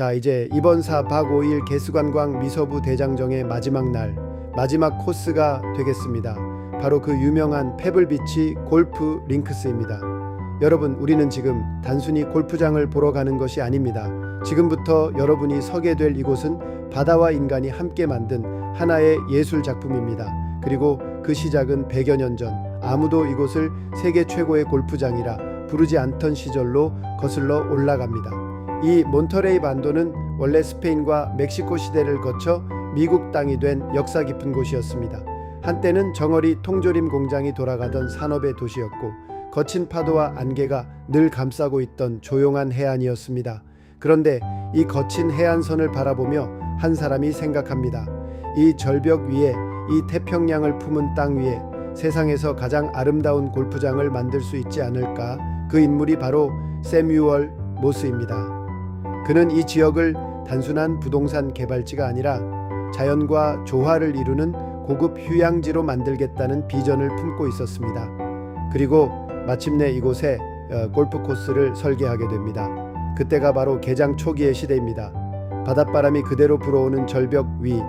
자, 이제 이번 4박 5일 개수관광 미서부 대장정의 마지막 날, 마지막 코스가 되겠습니다. 바로 그 유명한 페블비치 골프 링크스입니다. 여러분, 우리는 지금 단순히 골프장을 보러 가는 것이 아닙니다. 지금부터 여러분이 서게 될 이곳은 바다와 인간이 함께 만든 하나의 예술 작품입니다. 그리고 그 시작은 100여 년 전, 아무도 이곳을 세계 최고의 골프장이라 부르지 않던 시절로 거슬러 올라갑니다. 이 몬터레이 반도는 원래 스페인과 멕시코 시대를 거쳐 미국 땅이 된 역사 깊은 곳이었습니다. 한때는 정어리 통조림 공장이 돌아가던 산업의 도시였고, 거친 파도와 안개가 늘 감싸고 있던 조용한 해안이었습니다. 그런데 이 거친 해안선을 바라보며 한 사람이 생각합니다. 이 절벽 위에, 이 태평양을 품은 땅 위에 세상에서 가장 아름다운 골프장을 만들 수 있지 않을까? 그 인물이 바로 세뮤얼 모스입니다. 그는 이 지역을 단순한 부동산 개발지가 아니라 자연과 조화를 이루는 고급 휴양지로 만들겠다는 비전을 품고 있었습니다. 그리고 마침내 이곳에 골프 코스를 설계하게 됩니다. 그때가 바로 개장 초기의 시대입니다. 바닷바람이 그대로 불어오는 절벽 위,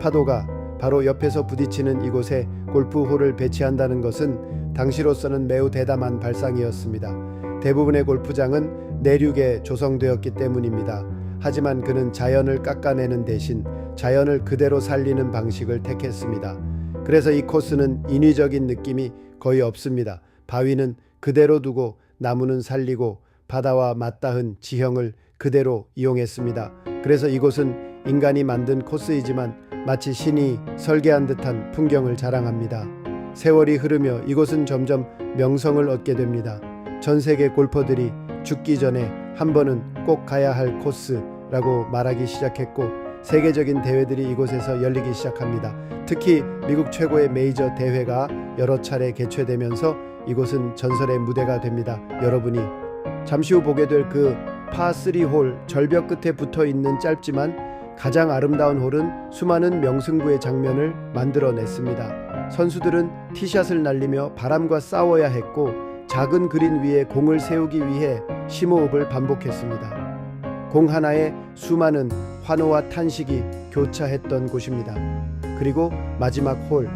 파도가 바로 옆에서 부딪히는 이곳에 골프홀을 배치한다는 것은 당시로서는 매우 대담한 발상이었습니다. 대부분의 골프장은 내륙에 조성되었기 때문입니다. 하지만 그는 자연을 깎아내는 대신 자연을 그대로 살리는 방식을 택했습니다. 그래서 이 코스는 인위적인 느낌이 거의 없습니다. 바위는 그대로 두고 나무는 살리고 바다와 맞닿은 지형을 그대로 이용했습니다. 그래서 이곳은 인간이 만든 코스이지만 마치 신이 설계한 듯한 풍경을 자랑합니다. 세월이 흐르며 이곳은 점점 명성을 얻게 됩니다. 전 세계 골퍼들이 죽기 전에 한 번은 꼭 가야 할 코스라고 말하기 시작했고, 세계적인 대회들이 이곳에서 열리기 시작합니다. 특히 미국 최고의 메이저 대회가 여러 차례 개최되면서 이곳은 전설의 무대가 됩니다. 여러분이 잠시 후 보게 될 그 파3 홀, 절벽 끝에 붙어 있는 짧지만 가장 아름다운 홀은 수많은 명승부의 장면을 만들어냈습니다. 선수들은 티샷을 날리며 바람과 싸워야 했고, 작은 그린 위에 공을 세우기 위해 심호흡을 반복했습니다. 공 하나에 수많은 환호와 탄식이 교차했던 곳입니다. 그리고 마지막 홀,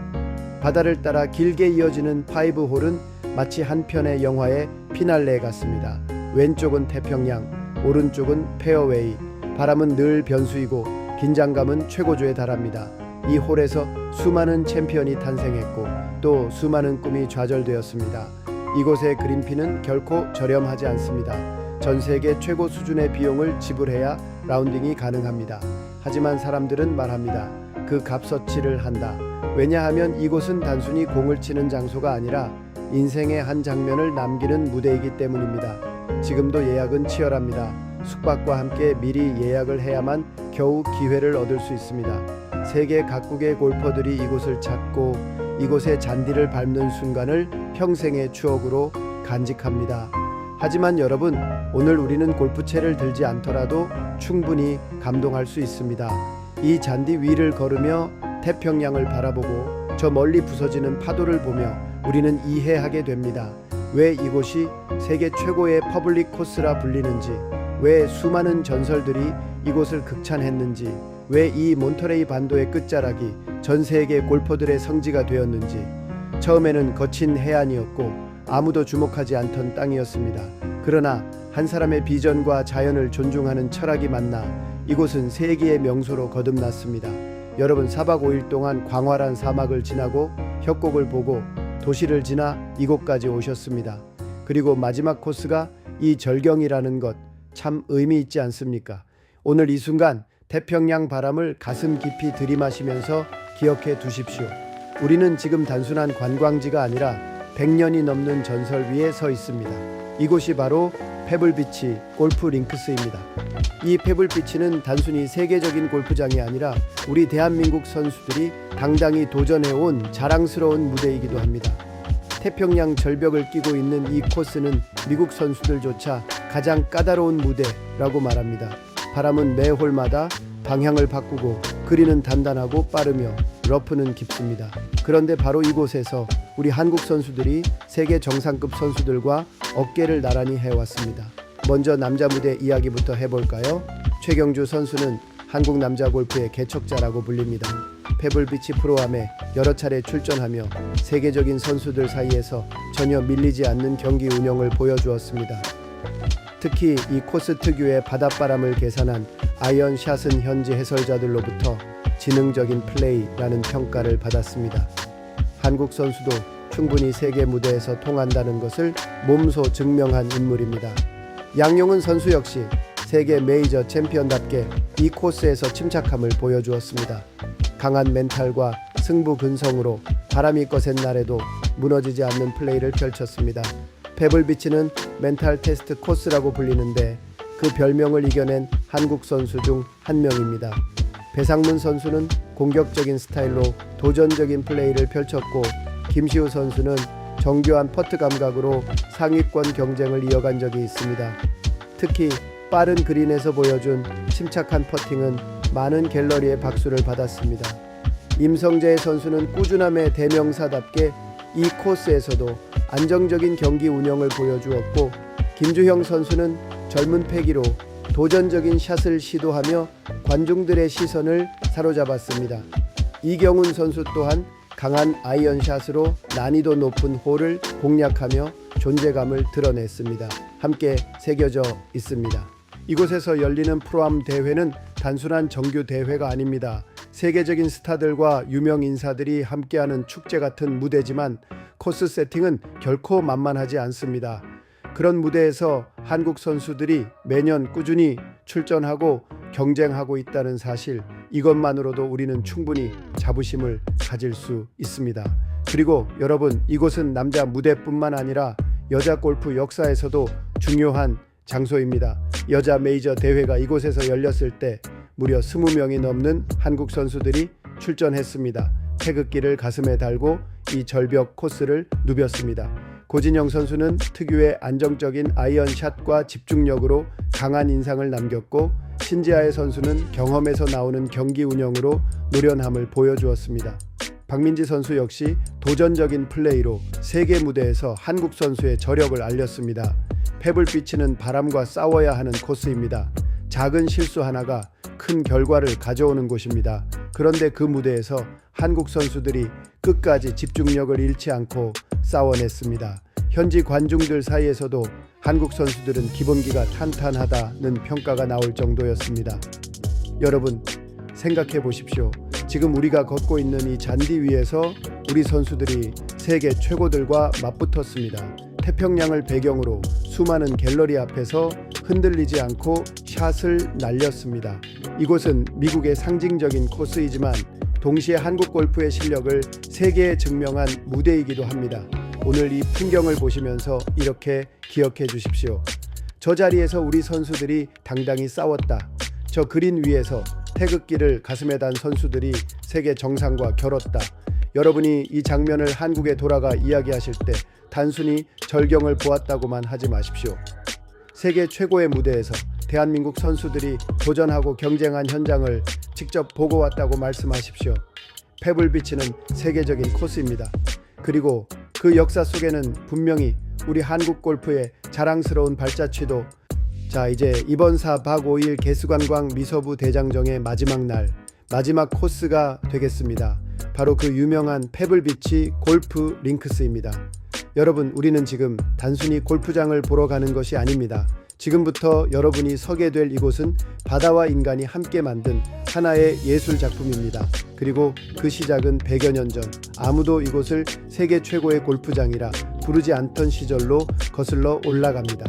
바다를 따라 길게 이어지는 5홀은 마치 한 편의 영화의 피날레 같습니다. 왼쪽은 태평양, 오른쪽은 페어웨이, 바람은 늘 변수이고 긴장감은 최고조에 달합니다. 이 홀에서 수많은 챔피언이 탄생했고 또 수많은 꿈이 좌절되었습니다. 이곳의 그린피는 결코 저렴하지 않습니다. 전 세계 최고 수준의 비용을 지불해야 라운딩이 가능합니다. 하지만 사람들은 말합니다. 그 값어치를 한다. 왜냐하면 이곳은 단순히 공을 치는 장소가 아니라 인생의 한 장면을 남기는 무대이기 때문입니다. 지금도 예약은 치열합니다. 숙박과 함께 미리 예약을 해야만 겨우 기회를 얻을 수 있습니다. 세계 각국의 골퍼들이 이곳을 찾고 이곳의 잔디를 밟는 순간을 평생의 추억으로 간직합니다. 하지만 여러분, 오늘 우리는 골프채를 들지 않더라도 충분히 감동할 수 있습니다. 이 잔디 위를 걸으며 태평양을 바라보고 저 멀리 부서지는 파도를 보며 우리는 이해하게 됩니다. 왜 이곳이 세계 최고의 퍼블릭 코스라 불리는지, 왜 수많은 전설들이 이곳을 극찬했는지, 왜 이 몬터레이 반도의 끝자락이 전 세계 골퍼들의 성지가 되었는지. 처음에는 거친 해안이었고 아무도 주목하지 않던 땅이었습니다. 그러나 한 사람의 비전과 자연을 존중하는 철학이 만나 이곳은 세계의 명소로 거듭났습니다. 여러분, 4박 5일 동안 광활한 사막을 지나고 협곡을 보고 도시를 지나 이곳까지 오셨습니다. 그리고 마지막 코스가 이 절경이라는 것, 참 의미 있지 않습니까? 오늘 이 순간 태평양 바람을 가슴 깊이 들이마시면서 기억해 두십시오. 우리는 지금 단순한 관광지가 아니라 100년이 넘는 전설 위에 서 있습니다. 이곳이 바로 페블비치 골프 링크스입니다. 이 페블비치는 단순히 세계적인 골프장이 아니라 우리 대한민국 선수들이 당당히 도전해온 자랑스러운 무대이기도 합니다. 태평양 절벽을 끼고 있는 이 코스는 미국 선수들조차 가장 까다로운 무대라고 말합니다. 바람은 매 홀마다 방향을 바꾸고 그린은 단단하고 빠르며 러프는 깊습니다. 그런데 바로 이곳에서 우리 한국 선수들이 세계 정상급 선수들과 어깨를 나란히 해왔습니다. 먼저 남자 무대 이야기부터 해볼까요? 최경주 선수는 한국 남자 골프의 개척자라고 불립니다. 페블비치 프로암에 여러 차례 출전하며 세계적인 선수들 사이에서 전혀 밀리지 않는 경기 운영을 보여주었습니다. 특히 이 코스 특유의 바닷바람을 계산한 아이언샷은 현지 해설자들로부터 지능적인 플레이라는 평가를 받았습니다. 한국 선수도 충분히 세계 무대에서 통한다는 것을 몸소 증명한 인물입니다. 양용은 선수 역시 세계 메이저 챔피언답게 이 코스에서 침착함을 보여주었습니다. 강한 멘탈과 승부 근성으로 바람이 거센 날에도 무너지지 않는 플레이를 펼쳤습니다. 페블비치는 멘탈 테스트 코스라고 불리는데 그 별명을 이겨낸 한국 선수 중 한 명입니다. 배상문 선수는 공격적인 스타일로 도전적인 플레이를 펼쳤고 김시우 선수는 정교한 퍼트 감각으로 상위권 경쟁을 이어간 적이 있습니다. 특히 빠른 그린에서 보여준 침착한 퍼팅은 많은 갤러리의 박수를 받았습니다. 임성재 선수는 꾸준함의 대명사답게 이 코스에서도 안정적인 경기 운영을 보여주었고 김주형 선수는 젊은 패기로 도전적인 샷을 시도하며 관중들의 시선을 사로잡았습니다. 이경훈 선수 또한 강한 아이언샷으로 난이도 높은 홀을 공략하며 존재감을 드러냈습니다. 함께 새겨져 있습니다. 이곳에서 열리는 프로암 대회는 단순한 정규 대회가 아닙니다. 세계적인 스타들과 유명 인사들이 함께하는 축제 같은 무대지만 코스 세팅은 결코 만만하지 않습니다. 그런 무대에서 한국 선수들이 매년 꾸준히 출전하고 경쟁하고 있다는 사실, 이것만으로도 우리는 충분히 자부심을 가질 수 있습니다. 그리고 여러분, 이곳은 남자 무대뿐만 아니라 여자 골프 역사에서도 중요한 장소입니다. 여자 메이저 대회가 이곳에서 열렸을 때 무려 20명이 넘는 한국 선수들이 출전했습니다. 태극기를 가슴에 달고 이 절벽 코스를 누볐습니다. 고진영 선수는 특유의 안정적인 아이언샷과 집중력으로 강한 인상을 남겼고 신지아의 선수는 경험에서 나오는 경기 운영으로 노련함을 보여주었습니다. 박민지 선수 역시 도전적인 플레이로 세계 무대에서 한국 선수의 저력을 알렸습니다. 페블비치는 바람과 싸워야 하는 코스입니다. 작은 실수 하나가 큰 결과를 가져오는 곳입니다. 그런데 그 무대에서 한국 선수들이 끝까지 집중력을 잃지 않고 싸워냈습니다. 현지 관중들 사이에서도 한국 선수들은 기본기가 탄탄하다는 평가가 나올 정도였습니다. 여러분, 생각해 보십시오. 지금 우리가 걷고 있는 이 잔디 위에서 우리 선수들이 세계 최고들과 맞붙었습니다. 태평양을 배경으로 수많은 갤러리 앞에서 흔들리지 않고 샷을 날렸습니다. 이곳은 미국의 상징적인 코스이지만 동시에 한국 골프의 실력을 세계에 증명한 무대이기도 합니다. 오늘 이 풍경을 보시면서 이렇게 기억해 주십시오. 저 자리에서 우리 선수들이 당당히 싸웠다. 저 그린 위에서 태극기를 가슴에 단 선수들이 세계 정상과 겨뤘다. 여러분이 이 장면을 한국에 돌아가 이야기하실 때 단순히 절경을 보았다고만 하지 마십시오. 세계 최고의 무대에서 대한민국 선수들이 도전하고 경쟁한 현장을 직접 보고 왔다고 말씀하십시오. 페블비치는 세계적인 코스입니다. 그리고 그 역사 속에는 분명히 우리 한국 골프의 자랑스러운 발자취도. 자, 이제 이번 4박 5일 개수관광 미서부 대장정의 마지막 날, 마지막 코스가 되겠습니다. 바로 그 유명한 페블비치 골프 링크스입니다. 여러분, 우리는 지금 단순히 골프장을 보러 가는 것이 아닙니다. 지금부터 여러분이 서게 될 이곳은 바다와 인간이 함께 만든 하나의 예술 작품입니다. 그리고 그 시작은 100여 년 전, 아무도 이곳을 세계 최고의 골프장이라 부르지 않던 시절로 거슬러 올라갑니다.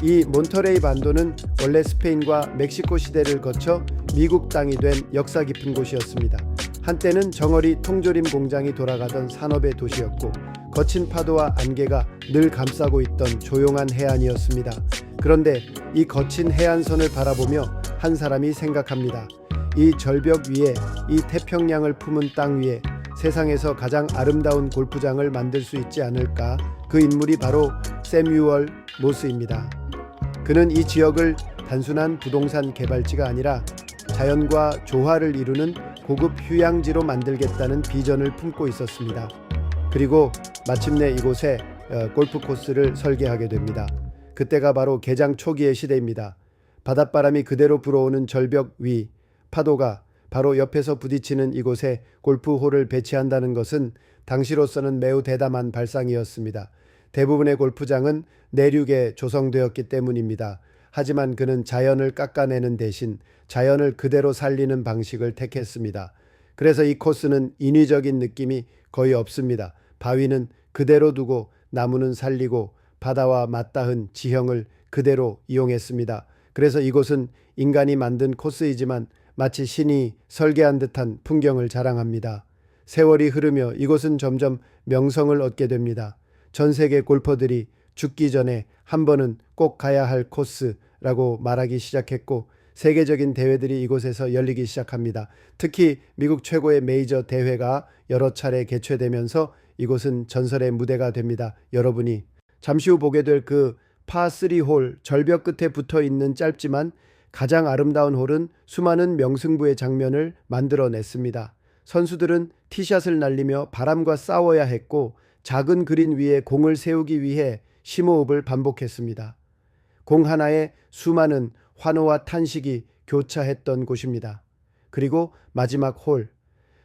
이 몬터레이 반도는 원래 스페인과 멕시코 시대를 거쳐 미국 땅이 된 역사 깊은 곳이었습니다. 한때는 정어리 통조림 공장이 돌아가던 산업의 도시였고 거친 파도와 안개가 늘 감싸고 있던 조용한 해안이었습니다. 그런데 이 거친 해안선을 바라보며 한 사람이 생각합니다. 이 절벽 위에, 이 태평양을 품은 땅 위에 세상에서 가장 아름다운 골프장을 만들 수 있지 않을까? 그 인물이 바로 세뮤얼 모스입니다. 그는 이 지역을 단순한 부동산 개발지가 아니라 자연과 조화를 이루는 고급 휴양지로 만들겠다는 비전을 품고 있었습니다. 그리고 마침내 이곳에 골프 코스를 설계하게 됩니다. 그때가 바로 개장 초기의 시대입니다. 바닷바람이 그대로 불어오는 절벽 위, 파도가 바로 옆에서 부딪히는 이곳에 골프홀을 배치한다는 것은 당시로서는 매우 대담한 발상이었습니다. 대부분의 골프장은 내륙에 조성되었기 때문입니다. 하지만 그는 자연을 깎아내는 대신 자연을 그대로 살리는 방식을 택했습니다. 그래서 이 코스는 인위적인 느낌이 거의 없습니다. 바위는 그대로 두고 나무는 살리고 바다와 맞닿은 지형을 그대로 이용했습니다. 그래서 이곳은 인간이 만든 코스이지만 마치 신이 설계한 듯한 풍경을 자랑합니다. 세월이 흐르며 이곳은 점점 명성을 얻게 됩니다. 전 세계 골퍼들이 죽기 전에 한 번은 꼭 가야 할 코스라고 말하기 시작했고 세계적인 대회들이 이곳에서 열리기 시작합니다. 특히 미국 최고의 메이저 대회가 여러 차례 개최되면서 이곳은 전설의 무대가 됩니다. 여러분이 잠시 후 보게 될 그 파3홀 절벽 끝에 붙어 있는 짧지만 가장 아름다운 홀은 수많은 명승부의 장면을 만들어냈습니다. 선수들은 티샷을 날리며 바람과 싸워야 했고 작은 그린 위에 공을 세우기 위해 심호흡을 반복했습니다. 공 하나에 수많은 환호와 탄식이 교차했던 곳입니다. 그리고 마지막 홀,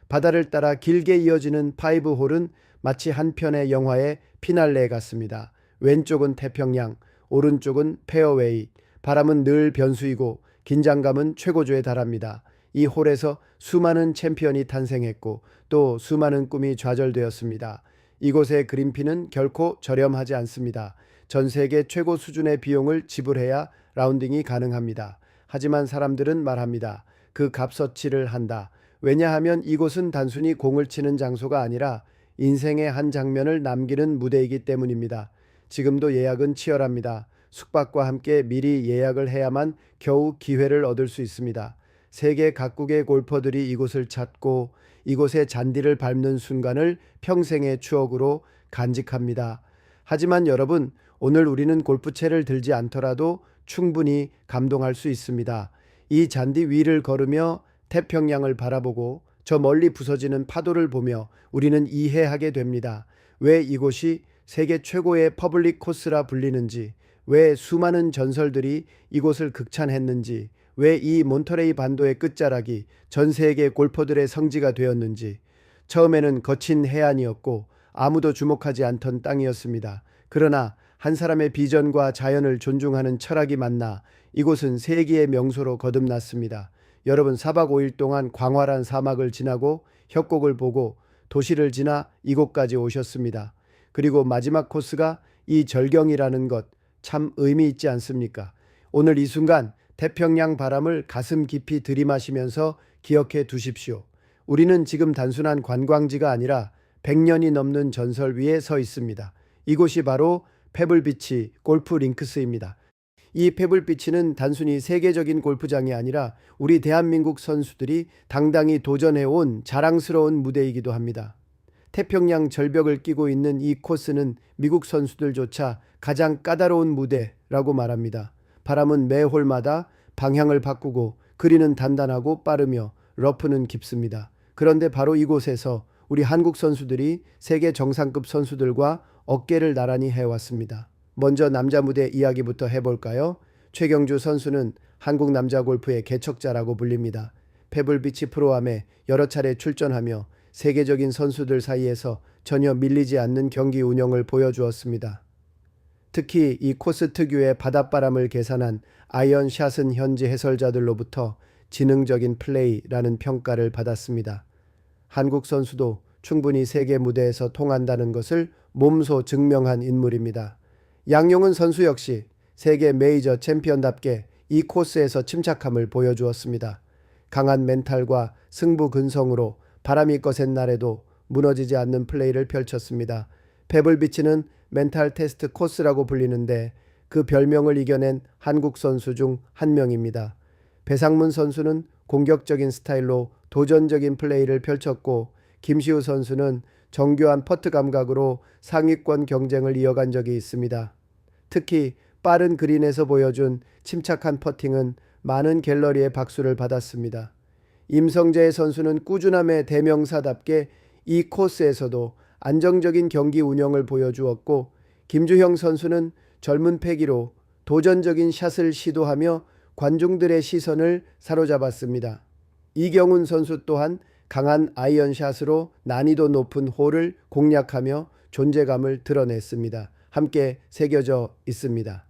바다를 따라 길게 이어지는 5홀은 마치 한 편의 영화의 피날레 같습니다. 왼쪽은 태평양, 오른쪽은 페어웨이, 바람은 늘 변수이고 긴장감은 최고조에 달합니다. 이 홀에서 수많은 챔피언이 탄생했고 또 수많은 꿈이 좌절되었습니다. 이곳의 그린피는 결코 저렴하지 않습니다. 전 세계 최고 수준의 비용을 지불해야 라운딩이 가능합니다. 하지만 사람들은 말합니다. 그 값어치를 한다. 왜냐하면 이곳은 단순히 공을 치는 장소가 아니라 인생의 한 장면을 남기는 무대이기 때문입니다. 지금도 예약은 치열합니다. 숙박과 함께 미리 예약을 해야만 겨우 기회를 얻을 수 있습니다. 세계 각국의 골퍼들이 이곳을 찾고 이곳의 잔디를 밟는 순간을 평생의 추억으로 간직합니다. 하지만 여러분, 오늘 우리는 골프채를 들지 않더라도 충분히 감동할 수 있습니다. 이 잔디 위를 걸으며 태평양을 바라보고 저 멀리 부서지는 파도를 보며 우리는 이해하게 됩니다. 왜 이곳이 세계 최고의 퍼블릭 코스라 불리는지, 왜 수많은 전설들이 이곳을 극찬했는지, 왜 이 몬터레이 반도의 끝자락이 전 세계 골퍼들의 성지가 되었는지. 처음에는 거친 해안이었고 아무도 주목하지 않던 땅이었습니다. 그러나 한 사람의 비전과 자연을 존중하는 철학이 만나 이곳은 세계의 명소로 거듭났습니다. 여러분, 4박 5일 동안 광활한 사막을 지나고 협곡을 보고 도시를 지나 이곳까지 오셨습니다. 그리고 마지막 코스가 이 절경이라는 것, 참 의미 있지 않습니까? 오늘 이 순간 태평양 바람을 가슴 깊이 들이마시면서 기억해 두십시오. 우리는 지금 단순한 관광지가 아니라 100년이 넘는 전설 위에 서 있습니다. 이곳이 바로 페블비치 골프 링크스입니다. 이 페블비치는 단순히 세계적인 골프장이 아니라 우리 대한민국 선수들이 당당히 도전해온 자랑스러운 무대이기도 합니다. 태평양 절벽을 끼고 있는 이 코스는 미국 선수들조차 가장 까다로운 무대라고 말합니다. 바람은 매 홀마다 방향을 바꾸고 그린은 단단하고 빠르며 러프는 깊습니다. 그런데 바로 이곳에서 우리 한국 선수들이 세계 정상급 선수들과 어깨를 나란히 해왔습니다. 먼저 남자 무대 이야기부터 해볼까요? 최경주 선수는 한국 남자 골프의 개척자라고 불립니다. 페블비치 프로암에 여러 차례 출전하며 세계적인 선수들 사이에서 전혀 밀리지 않는 경기 운영을 보여주었습니다. 특히 이 코스 특유의 바닷바람을 계산한 아이언샷은 현지 해설자들로부터 지능적인 플레이라는 평가를 받았습니다. 한국 선수도 충분히 세계 무대에서 통한다는 것을 몸소 증명한 인물입니다. 양용은 선수 역시 세계 메이저 챔피언답게 이 코스에서 침착함을 보여주었습니다. 강한 멘탈과 승부 근성으로 바람이 거센 날에도 무너지지 않는 플레이를 펼쳤습니다. 페블비치는 멘탈 테스트 코스라고 불리는데 그 별명을 이겨낸 한국 선수 중 한 명입니다. 배상문 선수는 공격적인 스타일로 도전적인 플레이를 펼쳤고 김시우 선수는 정교한 퍼트 감각으로 상위권 경쟁을 이어간 적이 있습니다. 특히 빠른 그린에서 보여준 침착한 퍼팅은 많은 갤러리의 박수를 받았습니다. 임성재 선수는 꾸준함의 대명사답게 이 코스에서도 안정적인 경기 운영을 보여주었고 김주형 선수는 젊은 패기로 도전적인 샷을 시도하며 관중들의 시선을 사로잡았습니다. 이경훈 선수 또한 강한 아이언샷으로 난이도 높은 홀을 공략하며 존재감을 드러냈습니다. 함께 새겨져 있습니다.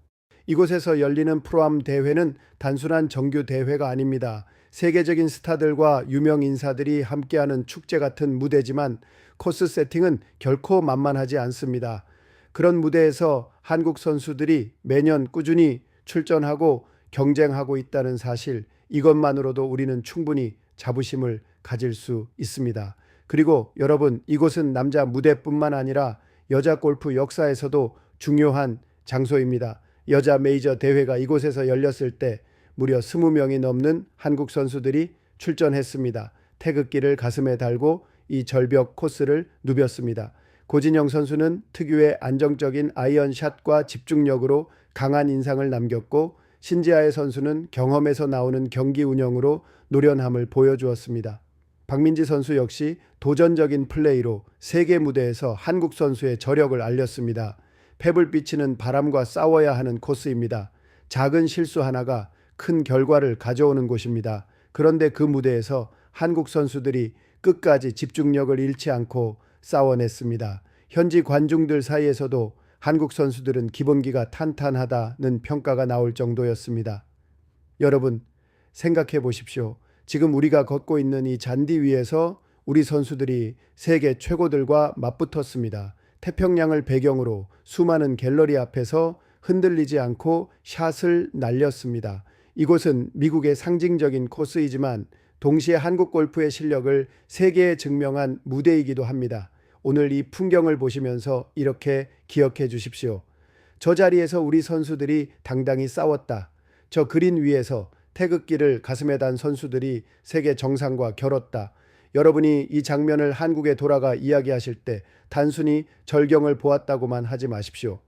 이곳에서 열리는 프로암 대회는 단순한 정규 대회가 아닙니다. 세계적인 스타들과 유명 인사들이 함께하는 축제 같은 무대지만 코스 세팅은 결코 만만하지 않습니다. 그런 무대에서 한국 선수들이 매년 꾸준히 출전하고 경쟁하고 있다는 사실, 이것만으로도 우리는 충분히 자부심을 가질 수 있습니다. 그리고 여러분, 이곳은 남자 무대뿐만 아니라 여자 골프 역사에서도 중요한 장소입니다. 여자 메이저 대회가 이곳에서 열렸을 때 무려 20명이 넘는 한국 선수들이 출전했습니다. 태극기를 가슴에 달고 이 절벽 코스를 누볐습니다. 고진영 선수는 특유의 안정적인 아이언샷과 집중력으로 강한 인상을 남겼고, 신지아의 선수는 경험에서 나오는 경기 운영으로 노련함을 보여주었습니다. 박민지 선수 역시 도전적인 플레이로 세계 무대에서 한국 선수의 저력을 알렸습니다. 페블비치는 바람과 싸워야 하는 코스입니다. 작은 실수 하나가 큰 결과를 가져오는 곳입니다. 그런데 그 무대에서 한국 선수들이 끝까지 집중력을 잃지 않고 싸워냈습니다. 현지 관중들 사이에서도 한국 선수들은 기본기가 탄탄하다는 평가가 나올 정도였습니다. 여러분, 생각해 보십시오. 지금 우리가 걷고 있는 이 잔디 위에서 우리 선수들이 세계 최고들과 맞붙었습니다. 태평양을 배경으로 수많은 갤러리 앞에서 흔들리지 않고 샷을 날렸습니다. 이곳은 미국의 상징적인 코스이지만 동시에 한국 골프의 실력을 세계에 증명한 무대이기도 합니다. 오늘 이 풍경을 보시면서 이렇게 기억해 주십시오. 저 자리에서 우리 선수들이 당당히 싸웠다. 저 그린 위에서 태극기를 가슴에 단 선수들이 세계 정상과 겨뤘다. 여러분이 이 장면을 한국에 돌아가 이야기하실 때 단순히 절경을 보았다고만 하지 마십시오.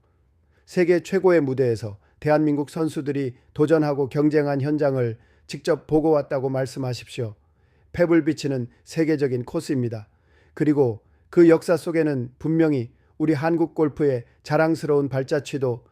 세계 최고의 무대에서 대한민국 선수들이 도전하고 경쟁한 현장을 직접 보고 왔다고 말씀하십시오. 페블비치는 세계적인 코스입니다. 그리고 그 역사 속에는 분명히 우리 한국 골프의 자랑스러운 발자취도